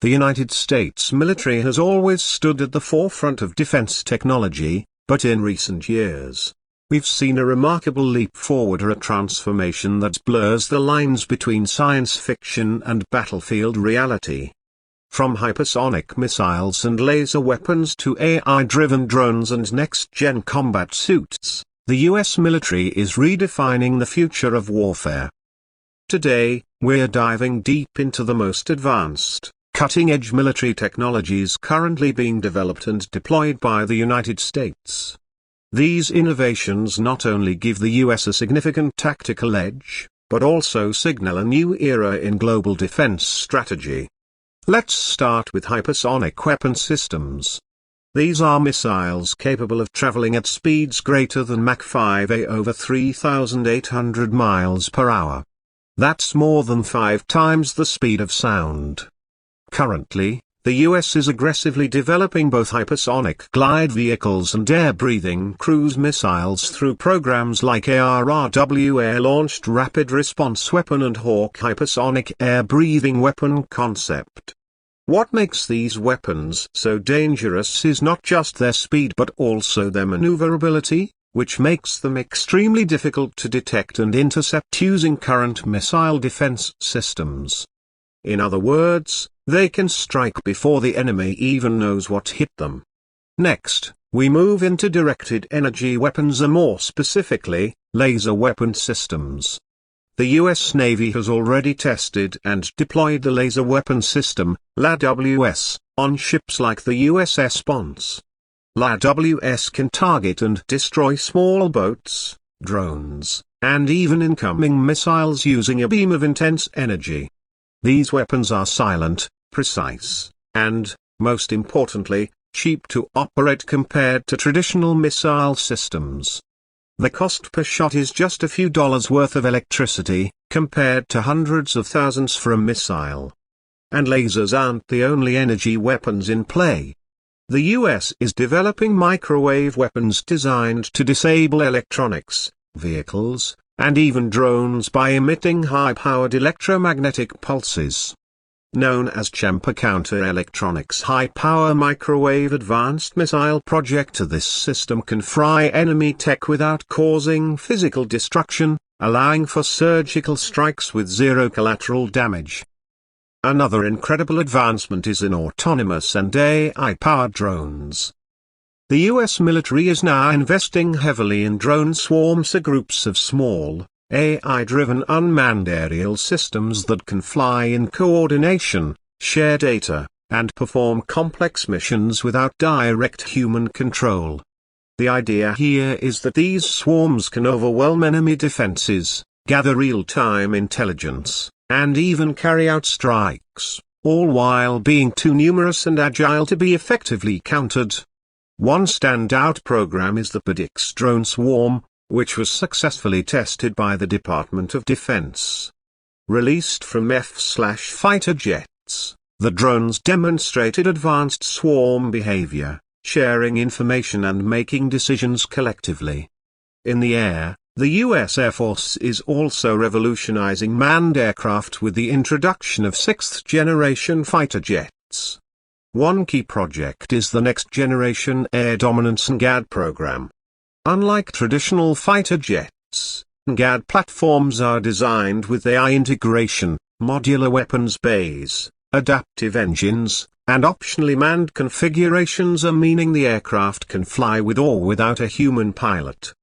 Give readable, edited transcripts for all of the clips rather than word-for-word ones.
The United States military has always stood at the forefront of defense technology, but in recent years, we've seen a remarkable leap forward, or a transformation that blurs the lines between science fiction and battlefield reality. From hypersonic missiles and laser weapons to AI-driven drones and next-gen combat suits, the US military is redefining the future of warfare. Today, we're diving deep into the most advanced, cutting-edge military technologies currently being developed and deployed by the United States. These innovations not only give the US a significant tactical edge, but also signal a new era in global defense strategy. Let's start with hypersonic weapon systems. These are missiles capable of traveling at speeds greater than Mach 5a, over 3,800 miles per hour. That's more than 5 times the speed of sound. Currently, the US is aggressively developing both hypersonic glide vehicles and air-breathing cruise missiles through programs like ARRW, Air-Launched Rapid Response Weapon, and Hawk Hypersonic Air-Breathing Weapon concept. What makes these weapons so dangerous is not just their speed but also their maneuverability, which makes them extremely difficult to detect and intercept using current missile defense systems. In other words, they can strike before the enemy even knows what hit them. Next, we move into directed energy weapons, or more specifically, laser weapon systems. The US Navy has already tested and deployed the laser weapon system, LAWS, on ships like the USS Ponce. LAWS can target and destroy small boats, drones, and even incoming missiles using a beam of intense energy. These weapons are silent, precise, and, most importantly, cheap to operate compared to traditional missile systems. The cost per shot is just a few dollars worth of electricity, compared to hundreds of thousands for a missile. And lasers aren't the only energy weapons in play. The US is developing microwave weapons designed to disable electronics, vehicles, and even drones by emitting high-powered electromagnetic pulses. Known as Champer Counter-Electronics High-Power Microwave Advanced Missile Project, this system can fry enemy tech without causing physical destruction, allowing for surgical strikes with zero collateral damage. Another incredible advancement is in autonomous and AI-powered drones. The US military is now investing heavily in drone swarms, or groups of small, AI-driven unmanned aerial systems that can fly in coordination, share data, and perform complex missions without direct human control. The idea here is that these swarms can overwhelm enemy defenses, gather real-time intelligence, and even carry out strikes, all while being too numerous and agile to be effectively countered. One standout program is the PDX drone swarm, which was successfully tested by the Department of Defense. Released from F/fighter jets, the drones demonstrated advanced swarm behavior, sharing information and making decisions collectively. In the air, the US Air Force is also revolutionizing manned aircraft with the introduction of 6th-generation fighter jets. One key project is the Next Generation Air Dominance (NGAD) program. Unlike traditional fighter jets, NGAD platforms are designed with AI integration, modular weapons bays, adaptive engines, and optionally manned configurations, meaning the aircraft can fly with or without a human pilot.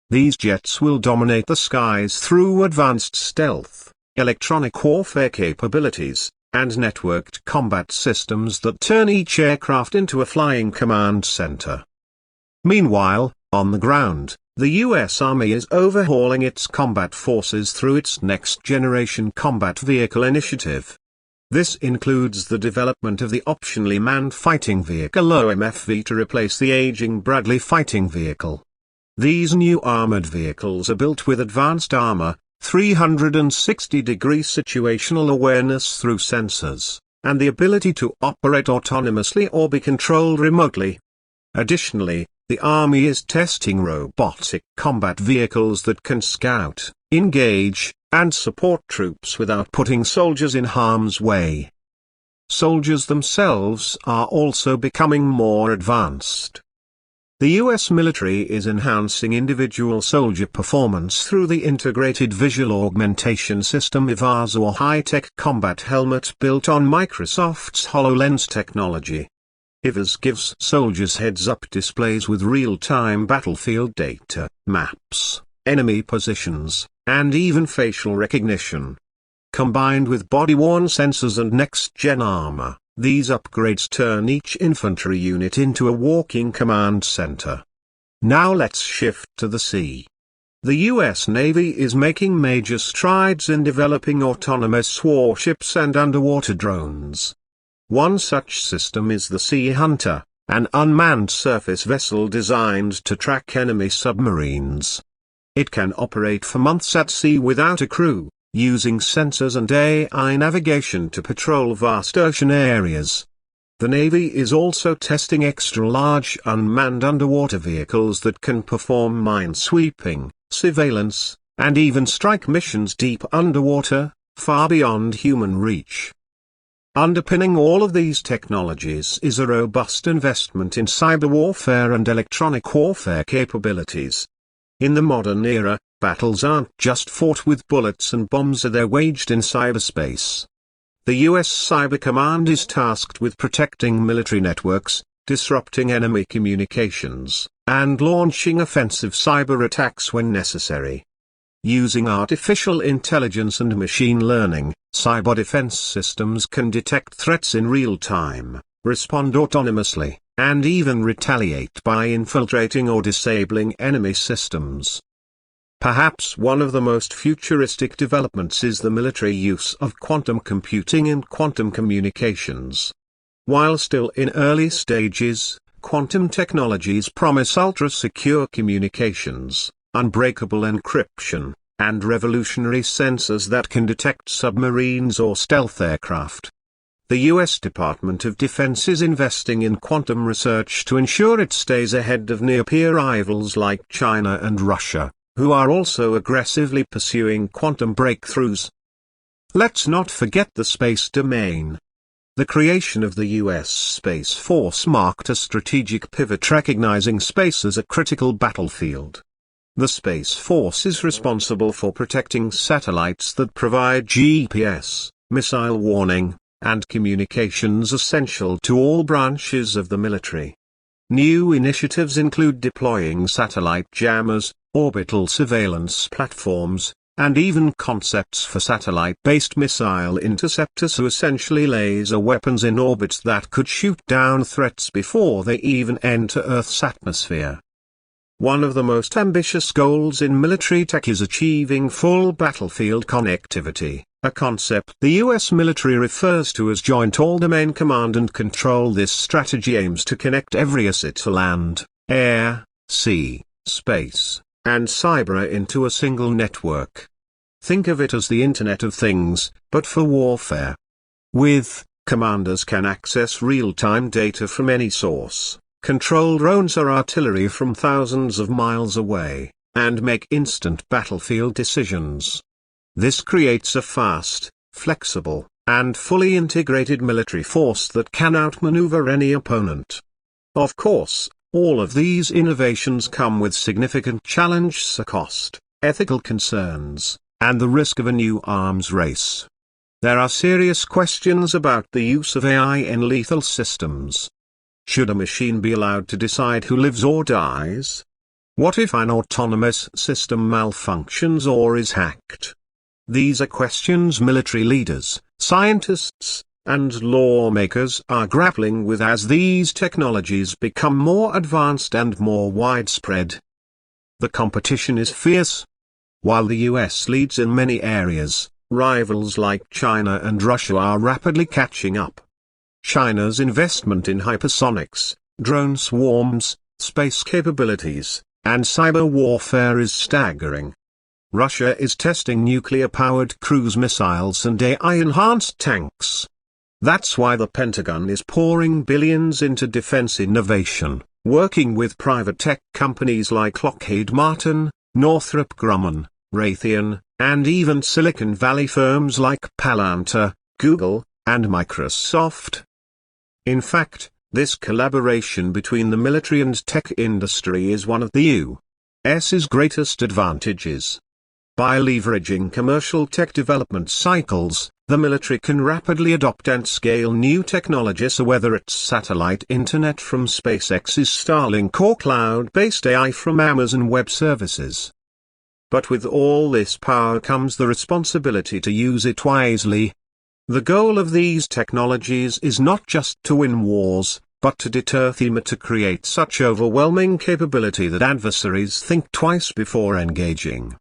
These jets will dominate the skies through advanced stealth, electronic warfare capabilities, and networked combat systems that turn each aircraft into a flying command center. Meanwhile, on the ground, the US Army is overhauling its combat forces through its Next Generation Combat Vehicle initiative. This includes the development of the Optionally Manned Fighting Vehicle (OMFV) to replace the aging Bradley Fighting Vehicle. These new armored vehicles are built with advanced armor, 360-degree situational awareness through sensors, and the ability to operate autonomously or be controlled remotely. Additionally, the Army is testing robotic combat vehicles that can scout, engage, and support troops without putting soldiers in harm's way. soldiers themselves are also becoming more advanced. The US military is enhancing individual soldier performance through the Integrated Visual Augmentation System IVAS, or high-tech combat helmet built on Microsoft's HoloLens technology. IVAS gives soldiers heads-up displays with real-time battlefield data, maps, enemy positions, and even facial recognition. Combined with body-worn sensors and next-gen armor, these upgrades turn each infantry unit into a walking command center. Now let's shift to the sea. The US Navy is making major strides in developing autonomous warships and underwater drones. One such system is the Sea Hunter, an unmanned surface vessel designed to track enemy submarines. It can operate for months at sea without a crew, using sensors and AI navigation to patrol vast ocean areas. The Navy is also testing extra-large unmanned underwater vehicles that can perform mine-sweeping, surveillance, and even strike missions deep underwater, far beyond human reach. Underpinning all of these technologies is a robust investment in cyber warfare and electronic warfare capabilities. In the modern era, battles aren't just fought with bullets and bombs, they're waged in cyberspace. The US Cyber Command is tasked with protecting military networks, disrupting enemy communications, and launching offensive cyber attacks when necessary. Using artificial intelligence and machine learning, cyber defense systems can detect threats in real time, respond autonomously, and even retaliate by infiltrating or disabling enemy systems. Perhaps one of the most futuristic developments is the military use of quantum computing and quantum communications. While still in early stages, quantum technologies promise ultra-secure communications, unbreakable encryption, and revolutionary sensors that can detect submarines or stealth aircraft. The US Department of Defense is investing in quantum research to ensure it stays ahead of near-peer rivals like China and Russia, who are also aggressively pursuing quantum breakthroughs. Let's not forget the space domain. The creation of the US Space Force marked a strategic pivot, recognizing space as a critical battlefield. The Space Force is responsible for protecting satellites that provide GPS, missile warning, and communications essential to all branches of the military. New initiatives include deploying satellite jammers, orbital surveillance platforms, and even concepts for satellite-based missile interceptors, who essentially laser weapons in orbit that could shoot down threats before they even enter Earth's atmosphere. One of the most ambitious goals in military tech is achieving full battlefield connectivity, a concept the US military refers to as Joint All-Domain Command and Control. This strategy aims to connect every asset to land, air, sea, space, and cyber into a single network. Think of it as the Internet of Things, but for warfare. With commanders can access real-time data from any source, control drones or artillery from thousands of miles away, and make instant battlefield decisions. This creates a fast, flexible, and fully integrated military force that can outmaneuver any opponent. Of course, all of these innovations come with significant challenges: cost, ethical concerns, and the risk of a new arms race. There are serious questions about the use of AI in lethal systems. Should a machine be allowed to decide who lives or dies? What if an autonomous system malfunctions or is hacked? These are questions military leaders, scientists, and lawmakers are grappling with as these technologies become more advanced and more widespread. The competition is fierce. While the US leads in many areas, rivals like China and Russia are rapidly catching up. China's investment in hypersonics, drone swarms, space capabilities, and cyber warfare is staggering. Russia is testing nuclear-powered cruise missiles and AI-enhanced tanks. That's why the Pentagon is pouring billions into defense innovation, working with private tech companies like Lockheed Martin, Northrop Grumman, Raytheon, and even Silicon Valley firms like Palantir, Google, and Microsoft. In fact, this collaboration between the military and tech industry is one of the U.S.'s greatest advantages. By leveraging commercial tech development cycles, the military can rapidly adopt and scale new technology, so whether it's satellite internet from SpaceX's Starlink or cloud-based AI from Amazon Web Services. But with all this power comes the responsibility to use it wisely. The goal of these technologies is not just to win wars, but to deter them, to create such overwhelming capability that adversaries think twice before engaging.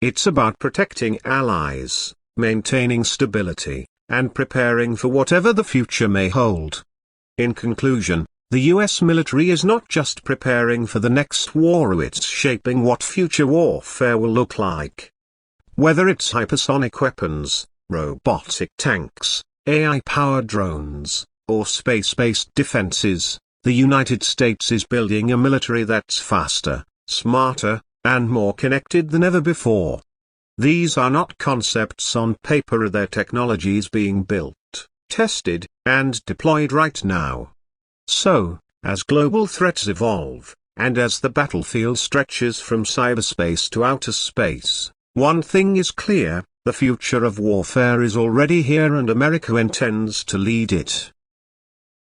It's about protecting allies, maintaining stability, and preparing for whatever the future may hold. In conclusion, the US military is not just preparing for the next war, it's shaping what future warfare will look like. Whether it's hypersonic weapons, robotic tanks, AI-powered drones, or space-based defenses, the United States is building a military that's faster, smarter, and more connected than ever before. These are not concepts on paper, they're technologies being built, tested, and deployed right now. So, as global threats evolve, and as the battlefield stretches from cyberspace to outer space, one thing is clear: the future of warfare is already here and America intends to lead it.